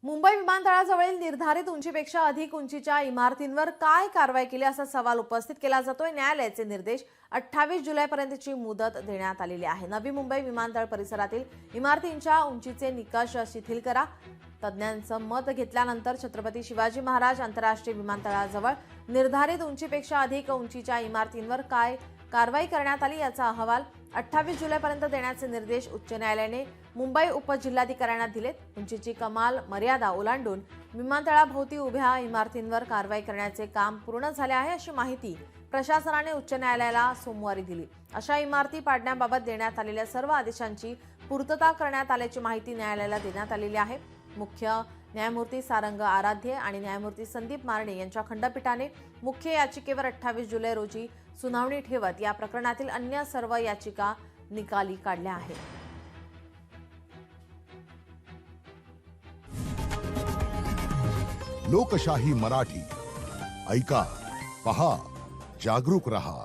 मुंबई विमानतळाजवळील निर्धारित उंचीपेक्षा अधिक उंचीच्या इमारतींवर काय कारवाई केली असा सवाल उपस्थित केला जातोय। न्यायालयाचे निर्देश 28 जुलैपर्यंतची मुदत देण्यात आलेली आहे। नवी मुंबई विमानतळ परिसरातील इमारतींच्या उंचीचे निकष शिथिल करा। तज्ञांचं मत घेतल्यानंतर छत्रपती शिवाजी महाराज आंतरराष्ट्रीय विमानतळाजवळ निर्धारित उंचीपेक्षा अधिक उंचीच्या इमारतींवर काय कारवाई करण्यात आली याचा अहवाल 28 जुलैपर्यंत देण्याचे निर्देश उच्च न्यायालयाने मुंबई उपजिल्हाधिकाऱ्यांना दिलेत। उंचीची कमाल मर्यादा ओलांडून विमानतळाभोवती उभ्या इमारतींवर कारवाई करण्याचे काम पूर्ण झाले आहे, अशी माहिती प्रशासनाने उच्च न्यायालयाला सोमवारी दिली। अशा इमारती पाडण्याबाबत देण्यात आलेल्या सर्व आदेशांची पूर्तता करण्यात आल्याची माहिती न्यायालयाला देण्यात आलेली आहे। मुख्य न्यायमूर्ती सारंग आराध्य आणि न्यायमूर्ती संदीप मारणे यांच्या खंडपीठाने मुख्य याचिकेवर 28 जुलै रोजी सुनावणी ठेवत या प्रकरणातील अन्य सर्व याचिका निकाली काढल्या आहेत। लोकशाही मराठी ऐका, पहा, जागरूक रहा।